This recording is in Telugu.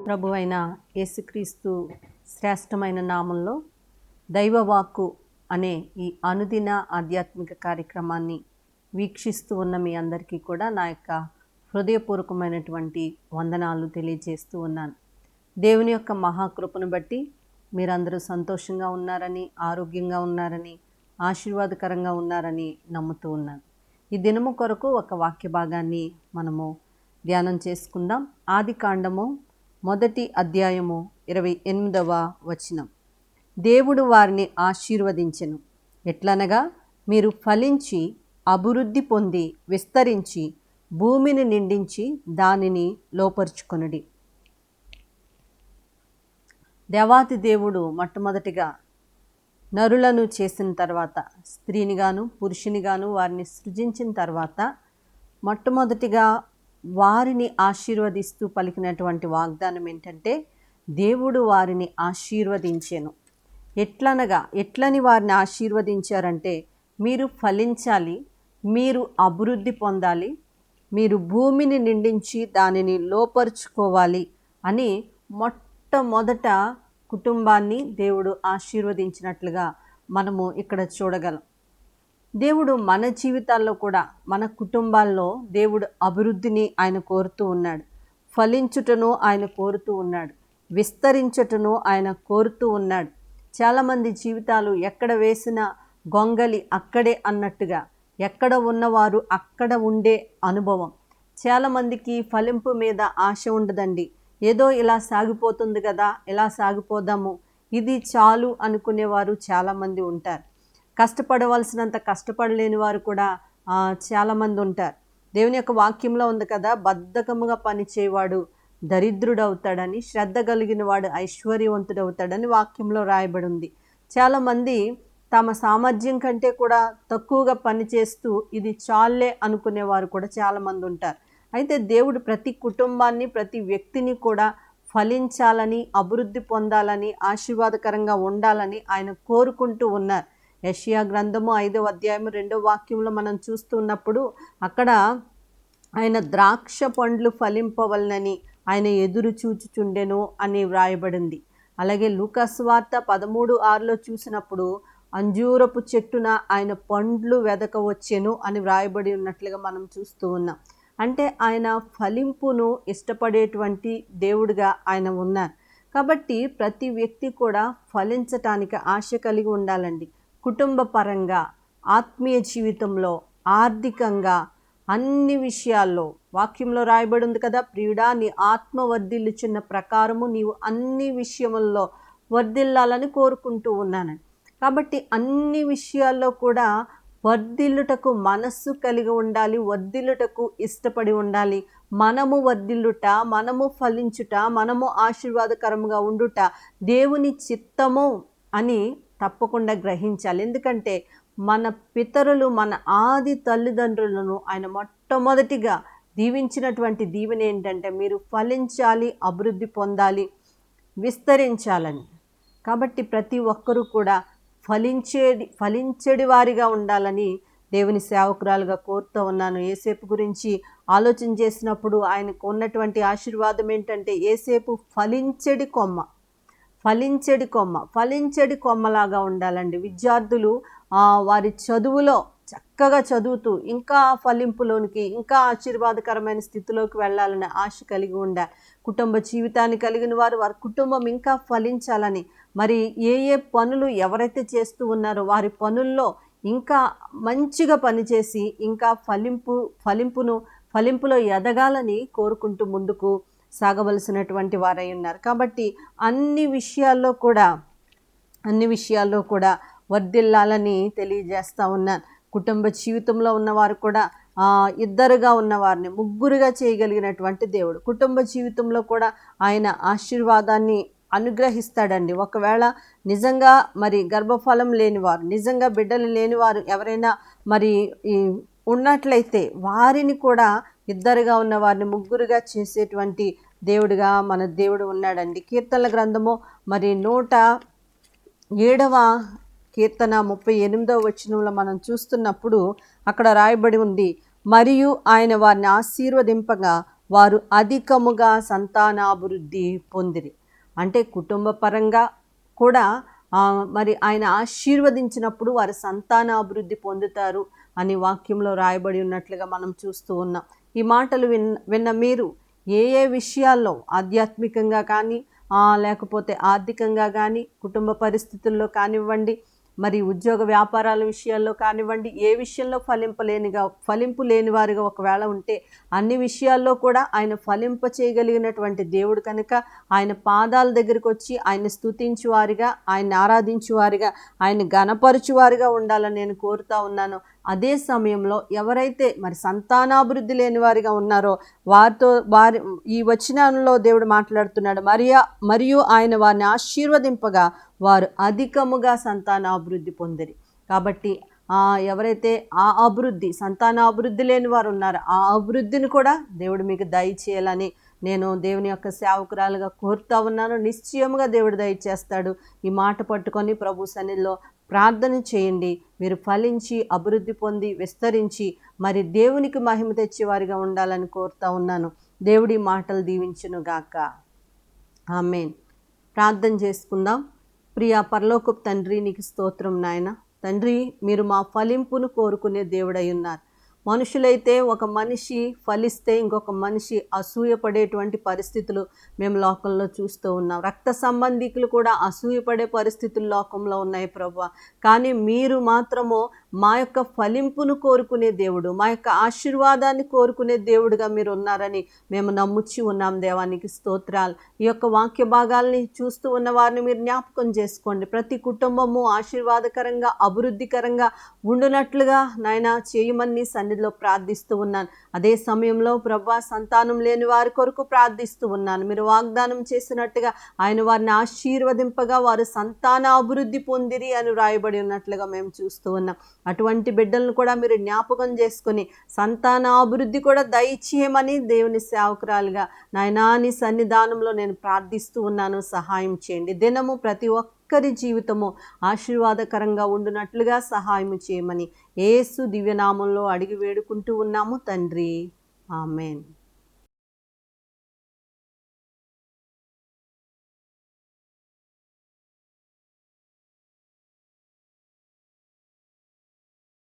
ప్రభువైన యేసుక్రీస్తు శ్రేష్టమైన నామంలో దైవవాక్కు అనే ఈ అనుదిన ఆధ్యాత్మిక కార్యక్రమాన్ని వీక్షిస్తూ ఉన్న మీ అందరికీ కూడా నా యొక్క హృదయపూర్వకమైనటువంటి వందనాలు తెలియజేస్తూ ఉన్నాను. దేవుని యొక్క మహాకృపను బట్టి మీరందరూ సంతోషంగా ఉన్నారని, ఆరోగ్యంగా ఉన్నారని, ఆశీర్వాదకరంగా ఉన్నారని నమ్ముతూ ఉన్నాను. ఈ దినము కొరకు ఒక వాక్య భాగాన్ని మనము ధ్యానం చేసుకుందాం. ఆదికాండము 1వ అధ్యాయము 28వ వచనం. దేవుడు వారిని ఆశీర్వదించెను, ఎట్లనగా మీరు ఫలించి అభివృద్ధి పొంది విస్తరించి భూమిని నిండించి దానిని లోపరుచుకొనుడి. దేవాతి దేవుడు మొట్టమొదటిగా నరులను చేసిన తర్వాత, స్త్రీనిగాను పురుషునిగాను వారిని సృజించిన తర్వాత మొట్టమొదటిగా వారిని ఆశీర్వదిస్తూ పలికినటువంటి వాగ్దానం ఏంటంటే, దేవుడు వారిని ఆశీర్వదించెను. ఎట్లని వారిని ఆశీర్వదించారంటే, మీరు ఫలించాలి, మీరు అభివృద్ధి పొందాలి, మీరు భూమిని నిండించి దానిని లోపరుచుకోవాలి అని మొట్టమొదట కుటుంబాన్ని దేవుడు ఆశీర్వదించినట్లుగా మనము ఇక్కడ చూడగలం. దేవుడు మన జీవితాల్లో కూడా, మన కుటుంబాల్లో దేవుడు అభివృద్ధిని ఆయన కోరుతూ ఉన్నాడు. ఫలించుటను ఆయన కోరుతూ ఉన్నాడు. విస్తరించుటను ఆయన కోరుతూ ఉన్నాడు. చాలామంది జీవితాలు ఎక్కడ వేసిన గొంగలి అక్కడే అన్నట్టుగా, ఎక్కడ ఉన్నవారు అక్కడ ఉండే అనుభవం. చాలామందికి ఫలింపు మీద ఆశ ఉండదండి. ఏదో ఇలా సాగిపోతుంది కదా, ఇలా సాగిపోదాము, ఇది చాలు అనుకునేవారు చాలామంది ఉంటారు. కష్టపడవలసినంత కష్టపడలేని వారు కూడా చాలామంది ఉంటారు. దేవుని యొక్క వాక్యంలో ఉంది కదా, బద్ధకముగా పనిచేయవాడు దరిద్రుడవుతాడని, శ్రద్ధ కలిగిన వాడు ఐశ్వర్యవంతుడవుతాడని వాక్యంలో రాయబడి ఉంది. చాలామంది తమ సామర్థ్యం కంటే కూడా తక్కువగా పనిచేస్తూ ఇది చాలే అనుకునేవారు కూడా చాలామంది ఉంటారు. అయితే దేవుడు ప్రతి కుటుంబాన్ని, ప్రతి వ్యక్తిని కూడా ఫలించాలని, అభివృద్ధి పొందాలని, ఆశీర్వాదకరంగా ఉండాలని ఆయన కోరుకుంటూ ఉన్నారు. యెషయా గ్రంథము 5వ అధ్యాయము 2వ వాక్యంలో మనం చూస్తున్నప్పుడు అక్కడ ఆయన ద్రాక్ష పండ్లు ఫలింపవలనని ఆయన ఎదురు చూచుచుండెను అని వ్రాయబడింది. అలాగే లూకా సువార్త 13:6లో చూసినప్పుడు అంజూరపు చెట్టున ఆయన పండ్లు వెదకవచ్చెను అని వ్రాయబడి ఉన్నట్లుగా మనం చూస్తూ ఉన్నాం. అంటే ఆయన ఫలింపును ఇష్టపడేటువంటి దేవుడిగా ఆయన ఉన్నారు. కాబట్టి ప్రతి వ్యక్తి కూడా ఫలించటానికి ఆశ కలిగి ఉండాలండి. కుటుంబ పరంగా, ఆత్మీయ జీవితంలో, ఆర్థికంగా, అన్ని విషయాల్లో వాక్యంలో రాయబడి ఉంది కదా, ప్రియుడా నీ ఆత్మ వర్ధిల్లుచున్న ప్రకారము నీవు అన్ని విషయముల్లో వర్ధిల్లాలని కోరుకుంటూ ఉన్నానని. కాబట్టి అన్ని విషయాల్లో కూడా వర్ధిల్లుటకు మనస్సు కలిగి ఉండాలి, వర్ధిల్లుటకు ఇష్టపడి ఉండాలి. మనము వర్ధిల్లుట, మనము ఫలించుట, మనము ఆశీర్వాదకరముగా ఉండుట దేవుని చిత్తము అని తప్పకుండా గ్రహించాలి. ఎందుకంటే మన పితరులు, మన ఆది తల్లిదండ్రులను ఆయన మొట్టమొదటిగా దీవించినటువంటి దీవెన ఏంటంటే, మీరు ఫలించాలి, అభివృద్ధి పొందాలి, విస్తరించాలని. కాబట్టి ప్రతి ఒక్కరూ కూడా ఫలించేడి వారిగా ఉండాలని దేవుని సేవకురాలుగా కోరుతూ ఉన్నాను. యేసేపు గురించి ఆలోచన చేసినప్పుడు ఆయనకు ఉన్నటువంటి ఆశీర్వాదం ఏంటంటే, యేసేపు ఫలించెడి కొమ్మలాగా ఉండాలండి. విద్యార్థులు వారి చదువులో చక్కగా చదువుతూ ఇంకా ఫలింపులోనికి, ఇంకా ఆశీర్వాదకరమైన స్థితిలోకి వెళ్ళాలనే ఆశ కలిగి ఉండాలి. కుటుంబ జీవితాన్ని కలిగిన వారు వారి కుటుంబం ఇంకా ఫలించాలని, మరి ఏ పనులు ఎవరైతే చేస్తూ ఉన్నారో వారి పనుల్లో ఇంకా మంచిగా పనిచేసి ఇంకా ఫలింపులో ఎదగాలని కోరుకుంటూ ముందుకు సాగవలసినటువంటి వారై ఉన్నారు. కాబట్టి అన్ని విషయాల్లో కూడా వర్ధిల్లాలని తెలియజేస్తూ ఉన్నాను. కుటుంబ జీవితంలో ఉన్నవారు కూడా ఇద్దరుగా ఉన్నవారిని ముగ్గురుగా చేయగలిగినటువంటి దేవుడు. కుటుంబ జీవితంలో కూడా ఆయన ఆశీర్వాదాన్ని అనుగ్రహిస్తాడండి. ఒకవేళ నిజంగా మరి గర్భఫలం లేనివారు, నిజంగా బిడ్డలు లేనివారు ఎవరైనా మరి ఉన్నట్లయితే వారిని కూడా ఇద్దరుగా ఉన్న వారిని ముగ్గురుగా చేసేటువంటి దేవుడిగా మన దేవుడు ఉన్నాడండి. కీర్తనల గ్రంథము మరి 107వ కీర్తన 38వ వచనంలో మనం చూస్తున్నప్పుడు అక్కడ రాయబడి ఉంది, మరియు ఆయన వారిని ఆశీర్వదింపగా వారు అధికముగా సంతానాభివృద్ధి పొందిరి. అంటే కుటుంబ పరంగా కూడా మరి ఆయన ఆశీర్వదించినప్పుడు వారి సంతానాభివృద్ధి పొందుతారు అని వాక్యంలో రాయబడి ఉన్నట్లుగా మనం చూస్తూ ఉన్నాం. ఈ మాటలు విన్న మీరు ఏ ఏ విషయాల్లో ఆధ్యాత్మికంగా కానీ లేకపోతే ఆర్థికంగా కానీ కుటుంబ పరిస్థితుల్లో కానివ్వండి, మరి ఉద్యోగ వ్యాపారాల విషయాల్లో కానివ్వండి, ఏ విషయంలో ఫలింపు లేని వారిగా ఒకవేళ ఉంటే అన్ని విషయాల్లో కూడా ఆయన ఫలింప చేయగలిగినటువంటి దేవుడు కనుక ఆయన పాదాల దగ్గరికి వచ్చి ఆయన స్తుతించువారిగా, ఆయన ఆరాధించువారిగా, ఆయన గణపరచువారిగా ఉండాలని నేను కోరుతా ఉన్నాను. అదే సమయంలో ఎవరైతే మరి సంతానాభివృద్ధి లేని వారిగా ఉన్నారో వారి ఈ వచనంలో దేవుడు మాట్లాడుతున్నాడు, మరియు ఆయన వారిని ఆశీర్వదింపగా వారు అధికముగా సంతానాభివృద్ధి పొందిరి. కాబట్టి ఎవరైతే సంతానాభివృద్ధి లేని వారు ఉన్నారో ఆ అభివృద్ధిని కూడా దేవుడు మీకు దయచేయాలని నేను దేవుని యొక్క సేవకురాలుగా కోరుతా ఉన్నాను. నిశ్చయముగా దేవుడు దయచేస్తాడు. ఈ మాట పట్టుకొని ప్రభు సన్నిధిలో ప్రార్థన చేయండి. మీరు ఫలించి అభివృద్ధి పొంది విస్తరించి మరి దేవునికి మహిమ తెచ్చేవారిగా ఉండాలని కోరుతా ఉన్నాను. దేవుడి మాటలు దీవించును గాక. ఆమేన్. ప్రార్థన చేసుకుందాం. ప్రియా పరలోకపు తండ్రి, నీకు స్తోత్రం నాయన. తండ్రి, మీరు మా ఫలింపును కోరుకునే దేవుడై ఉన్నారు. మనుషులైతే ఒక మనిషి ఫలిస్తే ఇంకొక మనిషి అసూయపడేటువంటి పరిస్థితులు మేము లోకంలో చూస్తూ ఉన్నాం. రక్త సంబంధికులు కూడా అసూయపడే పరిస్థితులు లోకంలో ఉన్నాయి ప్రభువా. కానీ మీరు మాత్రము మా యొక్క ఫలింపును కోరుకునే దేవుడు, మా యొక్క ఆశీర్వాదాన్ని కోరుకునే దేవుడుగా మీరు ఉన్నారని మేము నమ్ముచ్చి ఉన్నాం. దేవానికి స్తోత్రాలు. ఈ యొక్క వాక్య భాగాల్ని చూస్తూ ఉన్న వారిని మీరు జ్ఞాపకం చేసుకోండి. ప్రతి కుటుంబము ఆశీర్వాదకరంగా అభివృద్ధికరంగా ఉండునట్లుగా నాయన చేయమని సన్నిధిలో ప్రార్థిస్తూ ఉన్నాను. అదే సమయంలో ప్రభా, సంతానం లేని వారి కొరకు ప్రార్థిస్తూ ఉన్నాను. మీరు వాగ్దానం చేసినట్టుగా ఆయన వారిని ఆశీర్వదింపగా వారు సంతాన అభివృద్ధి పొందిరి అని వ్రాయబడి ఉన్నట్లుగా మేము చూస్తూ ఉన్నాం. అటువంటి బిడ్డలను కూడా మీరు జ్ఞాపకం చేసుకుని సంతాన అభివృద్ధి కూడా దయచేయమని దేవుని సేవకురాలుగా నాయనా నీ సన్నిధానంలో నేను ప్రార్థిస్తూ ఉన్నాను. సహాయం చేయండి. దినము ప్రతి ఒక్కరి జీవితము ఆశీర్వాదకరంగా ఉండునట్లుగా సహాయం చేయమని యేసు దివ్యనామంలో అడిగి వేడుకుంటూ ఉన్నాము తండ్రి. ఆమేన్.